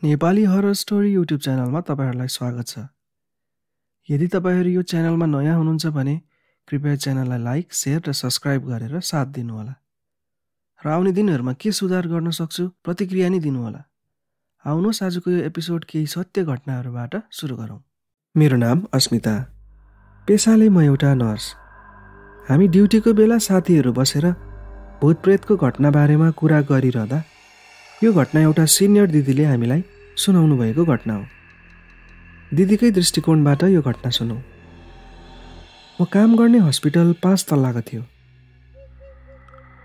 Nepali horror story YouTube च्यानलमा तपाईहरुलाई स्वागत छ। यदि तपाईहरु यो च्यानलमा नयाँ हुनुहुन्छ भने कृपया च्यानललाई लाइक, शेयर र सब्स्क्राइब गरेर साथ दिनुहोला। र आउने दिनहरुमा के सुधार गर्न सक्छु प्रतिक्रिया नि दिनुहोला। आउनुहोस् आजको यो एपिसोड केही सत्य घटनाहरुबाट सुरु गरौँ। मेरो नाम अस्मिता। पेशाले म एउटा नर्स। हामी ड्युटीको बेला साथीहरु बसेर भूतप्रेतको घटना बारेमा कुरा गरिरहँदा यो घटना एउटा सिनियर दिदीले हामीलाई सुनाउनु भएको घटना हो। दिदीकै दृष्टिकोणबाट यो घटना सुनौ। म काम गर्ने हस्पिटल 5 तल्लाको थियो।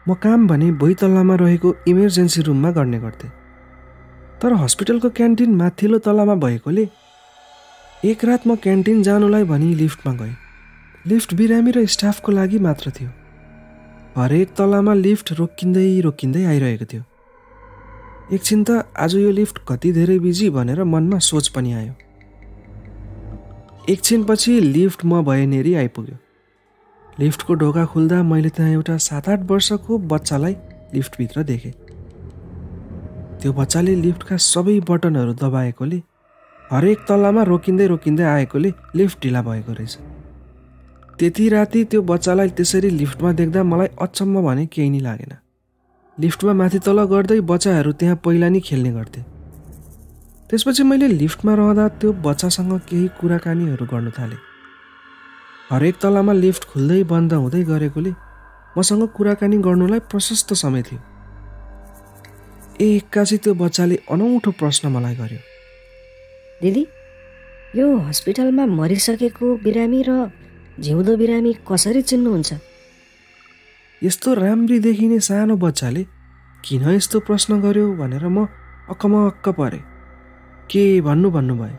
म काम भने 2 तल्लामा रहेको इमर्जेन्सी रुममा गर्ने गर्थे। तर हस्पिटलको क्यान्टिन माथिल्लो तल्लामा भएकोले एक रात म क्यान्टिन जानुलाई भनी लिफ्टमा गएँ। लिफ्ट बिरामी र स्टाफको लागि मात्र थियो। हरेक तल्लामा लिफ्ट रोकिँदै आइरहेको थियो। एकछिन त आज यो लिफ्ट कति धेरै बिजी भनेर मनमा सोच पनि आयो। एकछिन पछि लिफ्ट म भएनेरी आइपुग्यो। लिफ्टको ढोका खुल्दा मैले त्यहाँ एउटा 7-8 वर्षको बच्चालाई लिफ्टभित्र देखेँ। त्यो बच्चाले लिफ्टका सबै बटनहरू दबाएकोले हरेक तल्लामा रोकिँदै आएकोले लिफ्ट ढिला भएको रहेछ। त्यति राति त्यो बच्चालाई त्यसरी लिफ्टमा देख्दा मलाई अचम्म भने केही नि लागेन। लिफ्टमा माथि तल गर्दै बच्चाहरू त्यहाँ पहिला नि खेल्ने गर्थे। त्यसपछि मैले लिफ्टमा रहँदा त्यो बच्चासँग केही कुराकानीहरू गर्न थालेँ। हरेक तलामा लिफ्ट खुल्दै बन्द हुँदै गरेकोले मसँग कुराकानी गर्नुलाई प्रशस्त समय थियो। एक्कासी त्यो बच्चाले अनौठो प्रश्न मलाई गर्यो। दिदी, यो हस्पिटलमा मरिसकेको बिरामी र जिउँदो बिरामी कसरी चिन्नुहुन्छ? यस्तो राम्री देखिने सानो बच्चाले किन यस्तो प्रश्न गर्यो भनेर म अक्क परेँ। के भन्नुभयो?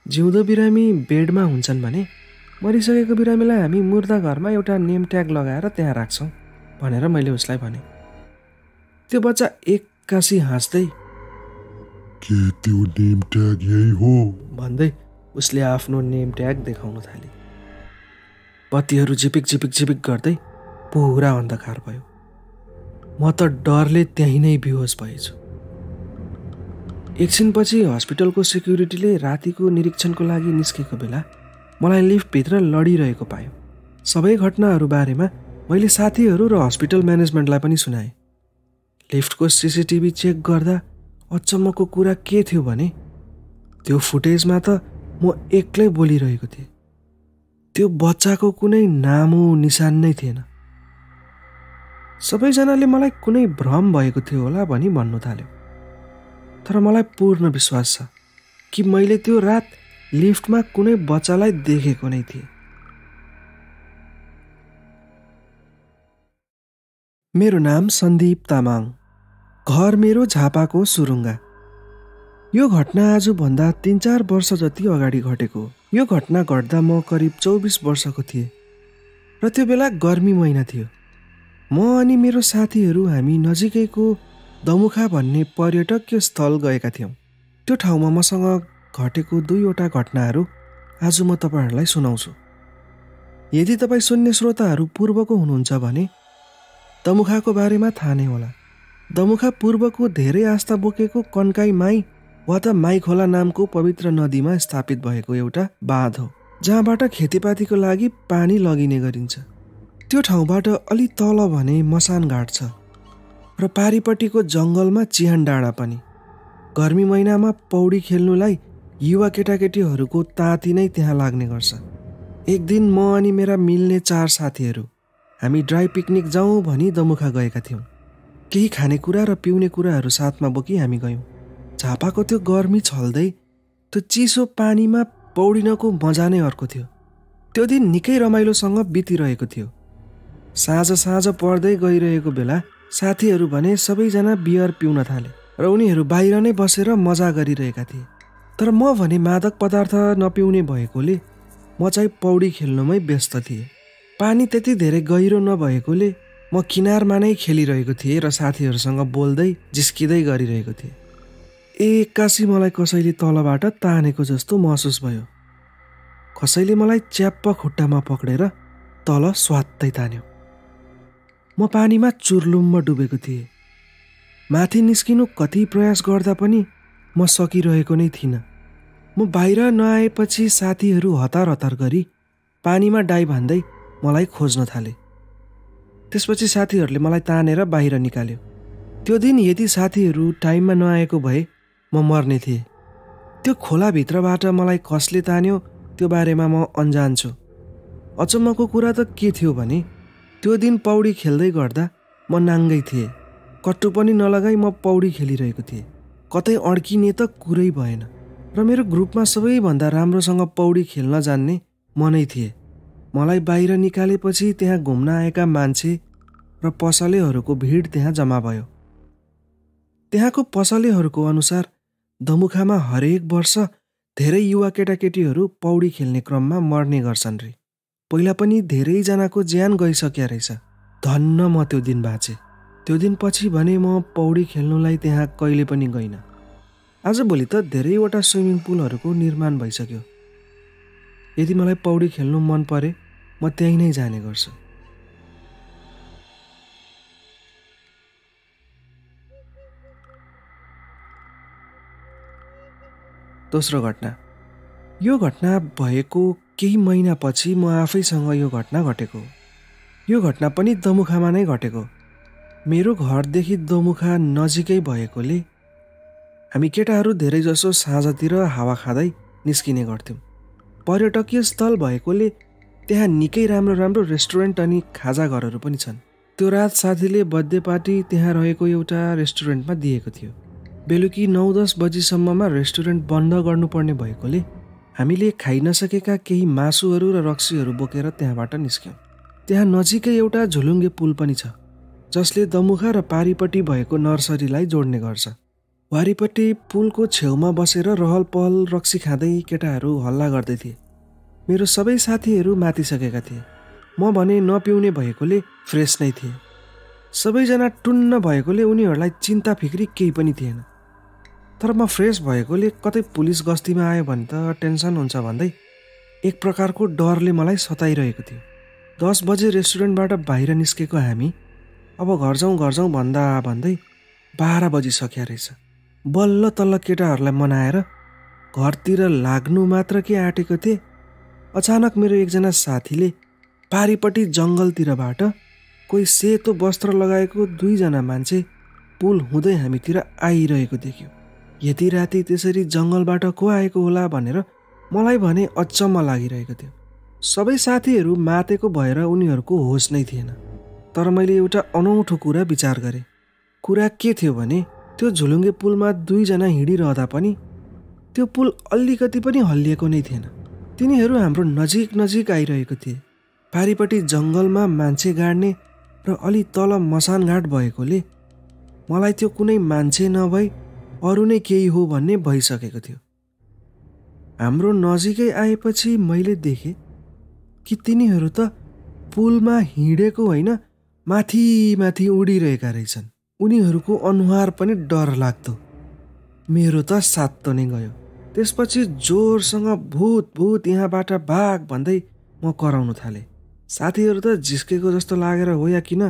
जिउँदो बिरामी बेडमा हुन्छन् भने मरिसकेको बिरामीलाई हामी मुर्दा घरमा एउटा नेम ट्याग लगाएर त्यहाँ राख्छौँ भनेर मैले उसलाई भने। त्यो बच्चा एक्कासी हाँस्दै के त्यो नेम ट्याग यही हो भन्दै उसले आफ्नो नेम ट्याग देखाउन थाले। बत्तीहरू झिपिक गर्दै पुरा अन्धकार भयो। म त डरले त्यही नै बेहोस भएछु। एकछिनपछि हस्पिटलको सेक्युरिटीले रातिको निरीक्षणको लागि निस्केको बेला मलाई लिफ्टभित्र लडिरहेको पायो। सबै घटनाहरू बारेमा मैले साथीहरू र हस्पिटल म्यानेजमेन्टलाई पनि सुनाएँ। लिफ्टको सीसीटीभी चेक गर्दा अचम्मको कुरा के थियो भने त्यो फुटेजमा त म एक्लै बोलिरहेको थिएँ। त्यो बच्चाको कुनै नामो निशान नै थिएन। सबैजनाले मलाई कुनै भ्रम भएको थियो होला भनी भन्नु थाल्यो। तर मलाई पूर्ण विश्वास छ कि मैले त्यो रात लिफ्टमा कुनै बच्चालाई देखेको नै थिएँ। मेरो नाम सन्दीप तामाङ। घर मेरो झापाको सुरुङ्गा। यो घटना आजभन्दा 3-4 वर्ष जति अगाडि घटेको हो। यो घटना घट्दा म करिब 24 वर्षको थिएँ र त्यो बेला गर्मी महिना थियो। म अनि मेरो साथीहरू हामी नजिकैको दमुखा भन्ने पर्यटकीय स्थल गएका थियौँ। त्यो ठाउँमा मसँग घटेको 2वटा घटनाहरू आज म तपाईहरुलाई सुनाउँछु। यदि तपाईँ सुन्ने श्रोताहरू पूर्वको हुनुहुन्छ भने दमुखाको बारेमा थाहा नै होला। दमुखा पूर्वको धेरै आस्था बोकेको कन्काई माई वा त माई खोला नामको पवित्र नदीमा स्थापित भएको एउटा बाँध हो, जहाँबाट खेतीपातीको लागि पानी लगिने गरिन्छ। त्यो ठाउँबाट अलि तल भने मसान घाट छ र पारिपट्टिको जङ्गलमा चिहान डाँडा पनि। गर्मी महिनामा पौडी खेल्नुलाई युवा केटाकेटीहरूको ताती नै त्यहाँ लाग्ने गर्छ। एक दिन म अनि मेरा मिल्ने 4 साथीहरू हामी ड्राई पिकनिक जाउँ भनी दमुखा गएका थियौँ। केही खानेकुरा र पिउने कुराहरू साथमा बोकी हामी गयौँ। झापाको त्यो गर्मी छल्दै त्यो चिसो पानीमा पौडिनको मजा नै अर्को थियो। त्यो दिन निकै रमाइलोसँग बितिरहेको थियो। साँझ पर्दै गइरहेको बेला साथीहरू भने सबैजना बियर पिउन थाले र उनीहरू बाहिर नै बसेर मजा गरिरहेका थिए। तर म भने मादक पदार्थ नपिउने भएकोले म चाहिँ पौडी खेल्नुमै व्यस्त थिएँ। पानी त्यति धेरै गहिरो नभएकोले म किनारमा नै खेलिरहेको थिएँ र साथीहरूसँग बोल्दै जिस्किँदै गरिरहेको थिएँ। एक्कासी मलाई कसैले तलबाट तानेको जस्तो महसुस भयो। कसैले मलाई च्याप्प खुट्टामा पक्रेर तल स्वात्तै तान्यो। म पानीमा चुर्लुम्म डुबेको थिएँ। माथि निस्किनु कति प्रयास गर्दा पनि म सकिरहेको नै थिइनँ। म बाहिर नआएपछि साथीहरू हतार हतार गरी पानीमा डाइभ हान्दै मलाई खोज्न थाले। त्यसपछि साथीहरूले मलाई तानेर बाहिर निकाल्यो। त्यो दिन यदि साथीहरू टाइममा नआएको भए म मर्ने थिएँ। त्यो खोलाभित्रबाट मलाई कसले तान्यो त्यो बारेमा म अन्जान छु। अचम्मको कुरा त के थियो भने त्यो दिन पौडी खेल्दै गर्दा म नाङ्गै थिएँ। कट्टु पनि नलगाई म पौडी खेलिरहेको थिएँ। कतै अड्किने त कुरै भएन र मेरो ग्रुपमा सबैभन्दा राम्रोसँग पौडी खेल्न जान्ने म नै थिएँ। मलाई बाहिर निकालेपछि त्यहाँ घुम्न आएका मान्छे र पसलेहरूको भिड त्यहाँ जम्मा भयो। त्यहाँको पसलेहरूको अनुसार दमुखामा हरेक वर्ष धेरै युवा केटाकेटीहरू पौडी खेल्ने क्रममा मर्ने गर्छन् रे। पहिला पनि धेरैजनाको ज्यान गइसक्या रहेछ। धन्न म त्यो दिन बाँचे। त्यो दिन पछि भने म पौडी खेल्नुलाई त्यहाँ कहिले पनि गइनँ। आजभोलि त धेरैवटा स्विमिङ पुलहरूको निर्माण भइसक्यो। यदि मलाई पौडी खेल्नु मन परे म त्यहीँ नै जाने गर्छु। दोस्रो घटना। यो घटना भएको केही महिनापछि म आफैसँग यो घटना घटेको। यो घटना पनि दमुखामा नै घटेको। मेरो घरदेखि दमुखा नजिकै भएकोले हामी केटाहरू धेरैजसो साँझतिर हावा खाँदै निस्किने गर्थ्यौँ। पर्यटकीय स्थल भएकोले त्यहाँ निकै राम्रो राम्रो रेस्टुरेन्ट अनि खाजा घरहरू पनि छन्। त्यो रात साथीले बर्थडे पार्टी त्यहाँ रहेको एउटा रेस्टुरेन्टमा दिएको थियो। बेलुकी 9-10 बजीसम्ममा रेस्टुरेन्ट बन्द गर्नुपर्ने भएकोले हामीले खाइ नसकेका केही मासुहरू र रक्सीहरू बोकेर त्यहाँबाट निस्क्यौँ। त्यहाँ नजिकै एउटा झुलुङ्गे पुल पनि छ जसले दमुखा र पारिपट्टि भएको नर्सरीलाई जोड्ने गर्छ। वारिपट्टि पुलको छेउमा बसेर रहल पहल रक्सी खाँदै केटाहरू हल्ला गर्दै थिए। मेरो सबै साथीहरू मातिसकेका थिए। म भने नपिउने भएकोले फ्रेस नै थिएँ। सबैजना टुन्न भएकोले उनीहरूलाई चिन्ता फिक्री केही पनि थिएन। तर म फ्रेस भएकोले कतै पुलिस गस्तीमा आयो भने त टेन्सन हुन्छ भन्दै एक प्रकारको डरले मलाई सताइरहेको थियो। 10 बजे रेस्टुरेन्टबाट बाहिर निस्केको हामी अब घर जाउँ भन्दा भन्दै 12 बजिसक्या रहेछ। बल्ल तल्ल केटाहरूलाई मनाएर घरतिर लाग्नु मात्र के आँटेको थिएँ, अचानक मेरो एकजना साथीले पारिपट्टि जङ्गलतिरबाट कोही सेतो वस्त्र लगाएको 2 जना मान्छे पुल हुँदै हामीतिर आइरहेको देख्यो। यति राति त्यसरी जङ्गलबाट को आएको होला भनेर मलाई भने अचम्म लागिरहेको थियो। सबै साथीहरू मातेको भएर उनीहरूको होस नै थिएन। तर मैले एउटा अनौठो कुरा विचार गरेँ। कुरा के थियो भने त्यो झुलुङ्गे पुलमा 2 जना हिँडिरहँदा पनि त्यो पुल अलिकति पनि हल्लिएको नै थिएन। तिनीहरू हाम्रो नजिक आइरहेको थिए। पारिपट्टि जङ्गलमा मान्छे गाड्ने र अलि तल मसानघाट भएकोले मलाई त्यो कुनै मान्छे नभई अरू नै केही हो भन्ने भइसकेको थियो। हाम्रो नजिकै आएपछि मैले देखेँ कि तिनीहरू त पुलमा हिँडेको होइन, माथि उडिरहेका रहेछन्। उनीहरूको अनुहार पनि डर लाग्दो। मेरो त सातो नै गयो। त्यसपछि जोरसँग भूत यहाँबाट भाग भन्दै म कराउन थालेँ। साथीहरू त जिस्केको जस्तो लागेर हो या किन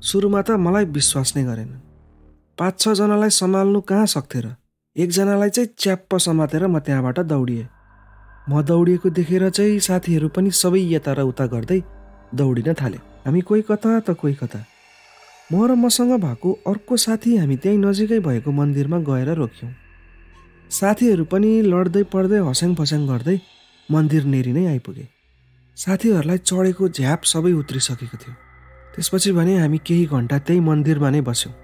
सुरुमा त मलाई विश्वास नै गरेन। 5-6 जनालाई सम्हाल्नु कहाँ सक्थे र। एकजनालाई चाहिँ च्याप्प समातेर म त्यहाँबाट दौडिएँ। म दौडिएको देखेर चाहिँ साथीहरू पनि सबै यता र उता गर्दै दौडिन थाले। हामी कोही कता त कोही कता। म र मसँग भएको अर्को साथी हामी त्यही नजिकै भएको मन्दिरमा गएर रोक्यौँ। साथीहरू पनि लड्दै पड्दै हस्याङ फस्याङ गर्दै मन्दिर नेरी नै आइपुगे। साथीहरूलाई चढेको झ्याप सबै उत्रिसकेको थियो। त्यसपछि भने हामी केही घन्टा त्यही मन्दिरमा नै बस्यौँ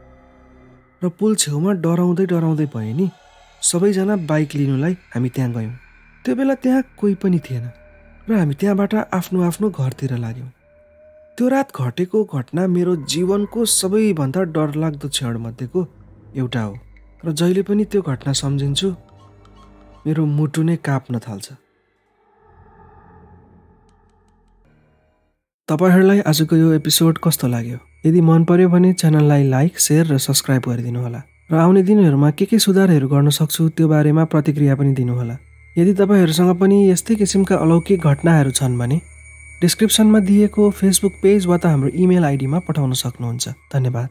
र पुल छेउमा डराउँदै भए नि सबैजना बाइक लिनुलाई हामी त्यहाँ गयौँ। त्यो बेला त्यहाँ कोही पनि थिएन र हामी त्यहाँबाट आफ्नो घरतिर लाग्यौँ। त्यो रात घटेको घटना मेरो जीवनको सबैभन्दा डरलाग्दो क्षणमध्येको एउटा हो र जहिले पनि त्यो घटना सम्झिन्छु मेरो मुटु नै काप्न थाल्छ। तपाईहरुलाई आजको यो एपिसोड कस्तो लाग्यो? यदि मन पर्यो भने च्यानललाई लाइक, शेयर र सब्स्क्राइब गरिदिनु होला र आउने दिनहरुमा के सुधारहरु गर्न सक्छु त्यो बारेमा प्रतिक्रिया पनि दिनु होला। यदि तपाईहरुसँग पनि यस्तै किसिमका अलौकिक घटनाहरु छन् भने डिस्क्रिप्सनमा दिएको फेसबुक पेज वा त हाम्रो इमेल आइडीमा पठाउन सक्नुहुन्छ। धन्यवाद।